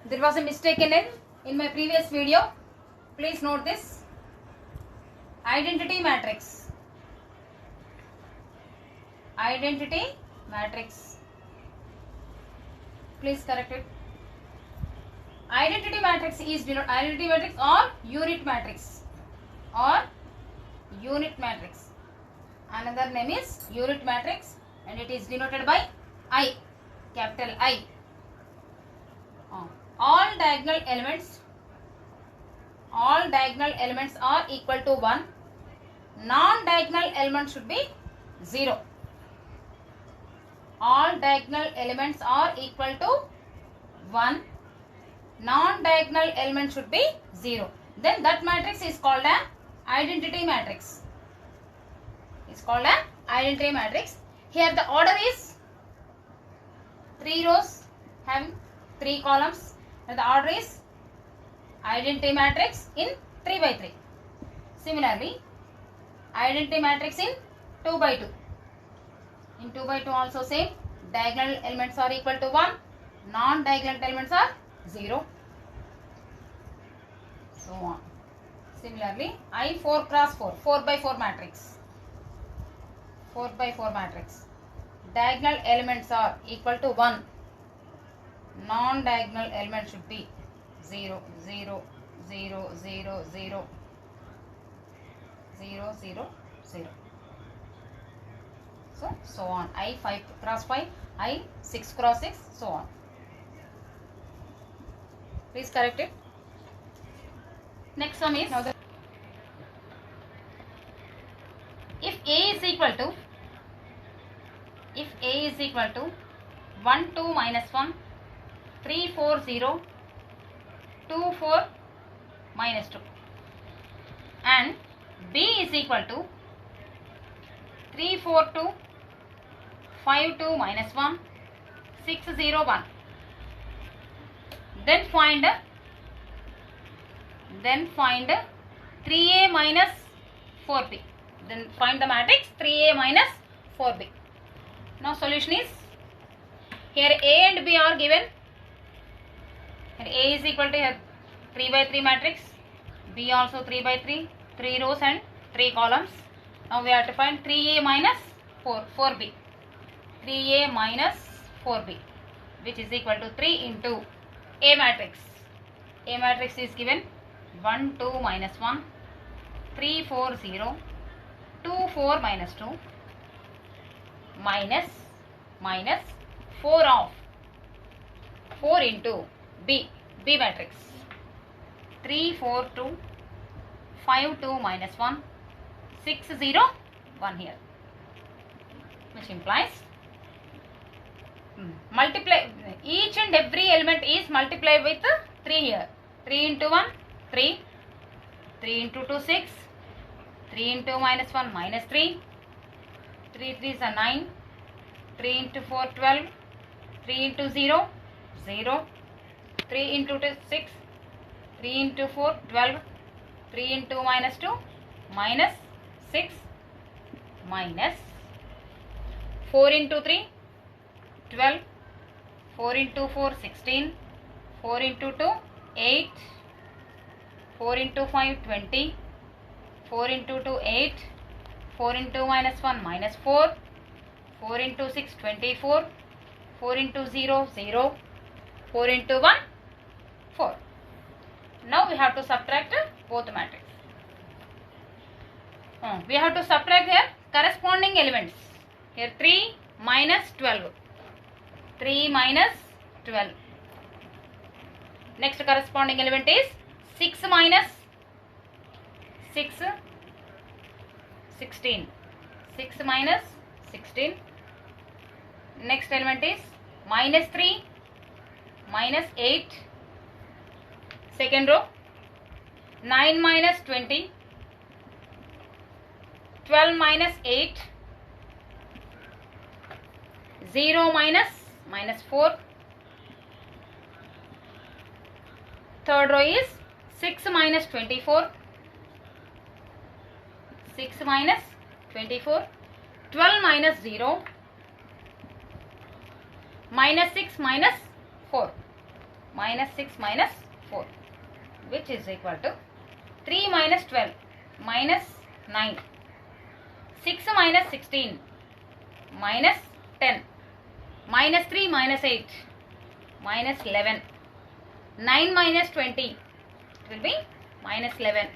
There was a mistake in my previous video. Please note this. Identity matrix. Identity matrix. Please correct it. Identity matrix is identity matrix or unit matrix or unit matrix. Another name is unit matrix and it is denoted by I, capital I. All diagonal elements are equal to 1. Non-diagonal element should be 0. All diagonal elements are equal to 1. Non-diagonal element should be 0. Then that matrix is called an identity matrix. It's called an identity matrix. Here the order is 3 rows having 3 columns. And the order is identity matrix in 3 by 3. Similarly, identity matrix in 2 by 2. In 2 by 2 also same. Diagonal elements are equal to 1. Non-diagonal elements are 0. So on. Similarly, I 4 cross 4. 4 by 4 matrix. 4 by 4 matrix. Diagonal elements are equal to 1. Non-diagonal element should be 0, 0, 0, 0, 0, 0, 0, 0. So on. I 5 cross 5, I 6 cross 6, so on. Please correct it. Next one is, if A is equal to 1, 2 minus 1, 3, 4, 0, 2, 4 minus 2 and B is equal to 3, 4, 2, 5, 2 minus 1, 6, 0, 1. Then find 3A minus 4B. Then find the matrix 3A minus 4B. Now solution is, here A and B are given. Here A is equal to 3 by 3 matrix. B also 3 by 3. 3 rows and 3 columns. Now we have to find 3A minus 4B. 3A minus 4B, which is equal to 3 into A matrix. A matrix is given 1, 2 minus 1, 3, 4, 0, 2, 4 minus 2, minus 4 into B matrix. 3, 4, 2, 5, 2 minus 1, 6, 0, 1 here. Which implies multiply, each and every element is multiplied with 3 here. 3 into 1, 3. 3 into 2, 6. 3 into minus 1, minus 3. 3 3s are 9. 3 into 4, 12. 3 into 0, 0. 3 into 2, 6. 3 into 4, 12. 3 into minus 2, minus 6. Minus 4 into 3, 12. 4 into 4, 16. 4 into 2, 8. 4 into 5, 20. 4 into 2, 8. 4 into minus 1, minus 4. 4 into 6, 24. 4 into 0, 0. 4 into 1, 4. Now we have to subtract both matrices. We have to subtract here corresponding elements. Here 3 minus 12. 3 minus 12. Next corresponding element is 6 minus 6, 16. 6 minus 16. Next element is minus 3, minus 8. Second row, 9 minus 20. 12 minus 8. 0 minus 4. Third row is 6 minus 24. 6 minus 24. 12 minus 0. Minus 6 minus 4. minus 6 minus 4, which is equal to 3 minus 12 minus 9, 6 minus 16 minus 10, minus 3 minus 8 minus 11, 9 minus 20, it will be minus 11,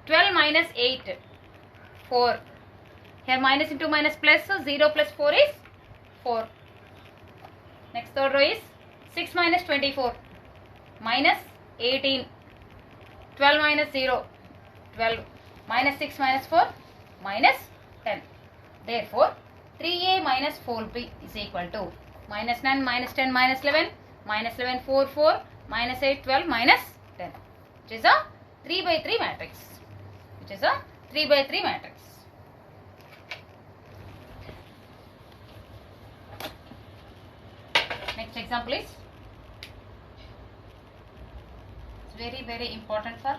12 minus 8, 4. Here minus into minus plus, so 0 plus 4 is 4. Next third row is 6 minus 24 minus 18, 12 minus 0, 12, minus 6 minus 4 minus 10. Therefore, 3a minus 4b is equal to minus 9 minus 10 minus 11, minus 11 4 4, minus 8 12 minus 10, which is a 3 by 3 matrix. Which is a 3 by 3 matrix. Next example is, it's very very important for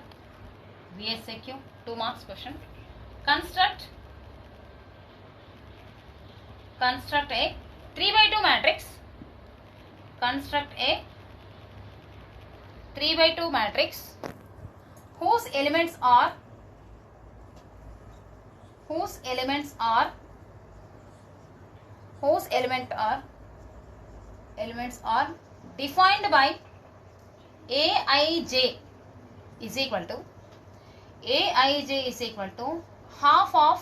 VSAQ 2 marks question. Construct a 3 by 2 matrix. Construct a 3 by 2 matrix whose elements are defined by Aij is equal to half of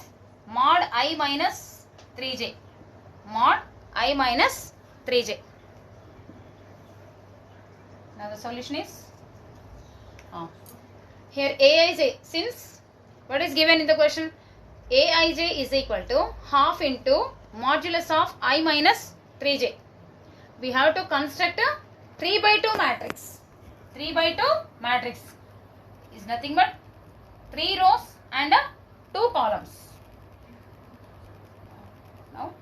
mod I minus 3j. Mod I minus 3j. Now the solution is here Aij, since what is given in the question, Aij is equal to half into modulus of I minus 3j. We have to construct a 3 by 2 matrix. 3 by 2 matrix is nothing but 3 rows and 2 columns. Now,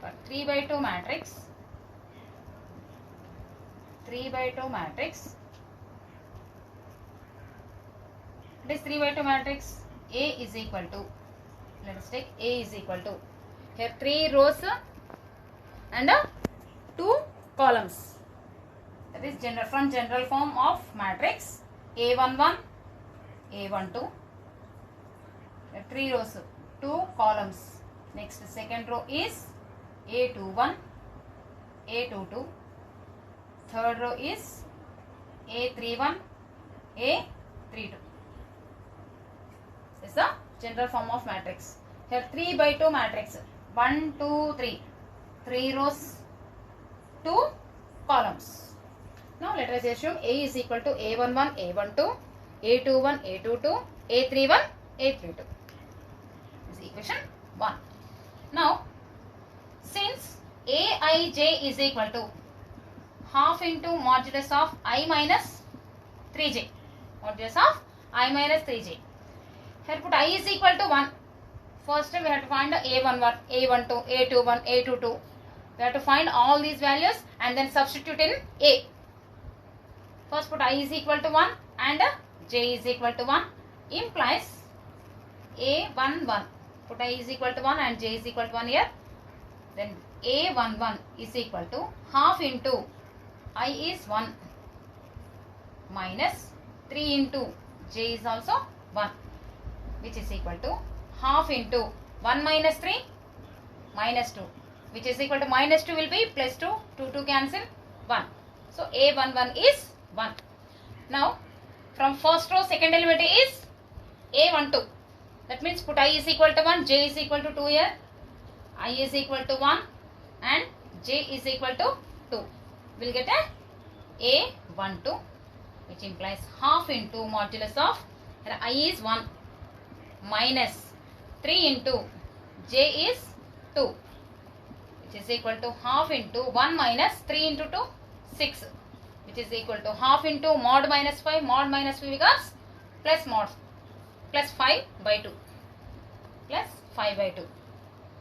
for 3 by 2 matrix, it is 3 by 2 matrix. A is equal to, let us take A is equal to, here 3 rows and 2 columns. That is from general form of matrix A11, A12, 3 rows, 2 columns. Next second row is A21, A22. Third row is A31, A32. This is the general form of matrix. Here 3 by 2 matrix. 1, 2, 3. 3 rows, 2 columns. Now let us assume A is equal to A11, A12, A21, A22, A31, A32. This is equation 1. Now, since Aij is equal to half into modulus of I minus 3j. Modulus of I minus 3j. Here put I is equal to 1. First we have to find the A11, A12, A21, A22. We have to find all these values and then substitute in A. First put I is equal to 1 and J is equal to 1 implies A11. Put I is equal to 1 and J is equal to 1 here. Then A11 is equal to half into I is 1 minus 3 into J is also 1, which is equal to half into 1 minus 3 minus 2, which is equal to minus 2 will be plus 2, 2 cancel 1. So A11 is 1. Now from first row second element is A12. That means put I is equal to 1, J is equal to 2 here. I is equal to 1 and J is equal to 2. We will get a A12, which implies half into modulus of I is 1 minus 3 into J is 2, which is equal to half into 1 minus 3 into 2, 6, which is equal to half into mod minus 5, mod minus 5 becomes plus mod, plus 5 by 2, plus 5 by 2.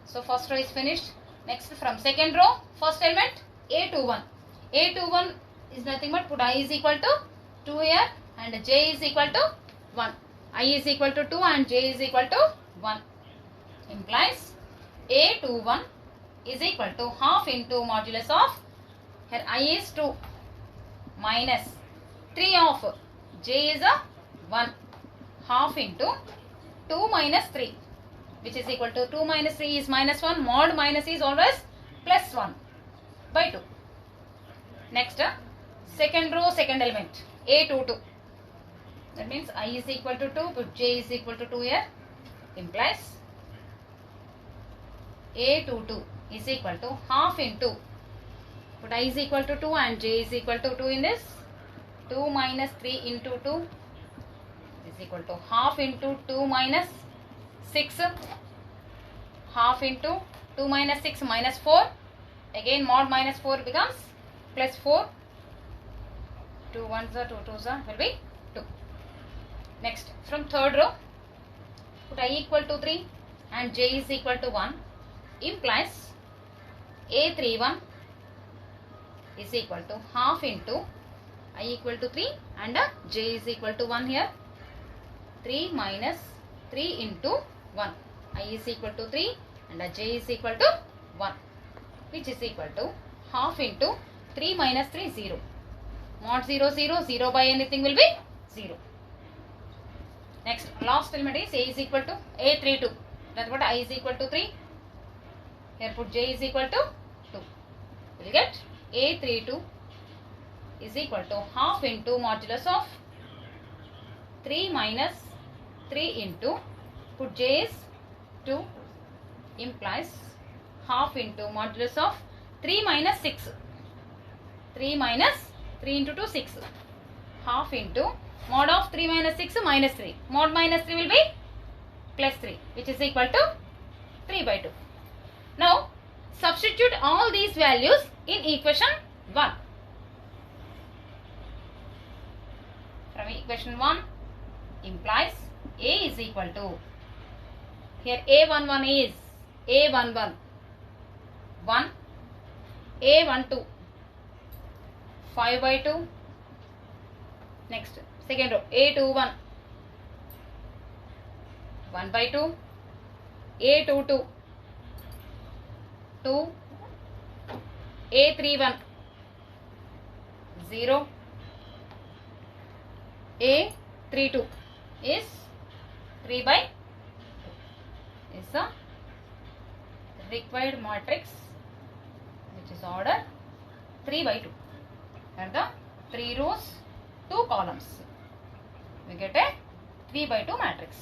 So first row is finished. Next from second row, first element A21. A21 is nothing but put I is equal to 2 here and J is equal to 1. I is equal to 2 and J is equal to 1. Implies A21 is equal to half into modulus of, Here I is 2 minus 3 of j is a 1 half into 2 minus 3, which is equal to 2 minus 3 is minus 1. Mod minus is always plus 1 by 2. Next, second row, second element, A22. That means I is equal to 2, put j is equal to 2 here, implies A22 is equal to half into, put I is equal to 2 and j is equal to 2 in this, 2 minus 3 into 2 is equal to half into 2 minus 6, half into 2 minus 6 minus 4, again mod minus 4 becomes plus 4, 2 ones are 2 twos are will be 2. Next, from third row, put I equal to 3 and j is equal to 1, implies A31 is equal to half into I equal to 3 and j is equal to 1 here, 3 minus 3 into 1, I is equal to 3 and j is equal to 1, which is equal to half into 3 minus 3, 0. Mod 0, 0, 0 by anything will be 0. Next, last element is A is equal to A32. That's what I is equal to 3. Here put j is equal to 2. We will get A32 is equal to half into modulus of 3 minus 3 into, put j is 2, implies half into modulus of 3 minus 6. 3 minus 3 into 2, 6. Half into mod of 3 minus 6 minus 3. Mod minus 3 will be plus 3, which is equal to 3 by 2. Now, substitute all these values in equation 1. From equation 1 implies A is equal to, here A11 is A11 1, A12 5 by 2. Next, second row, A21 1 by 2, A22 2, A31 0, A32 is 3 by 2 is the required matrix, which is order 3 by 2 and the 3 rows 2 columns. We get a 3 by 2 matrix.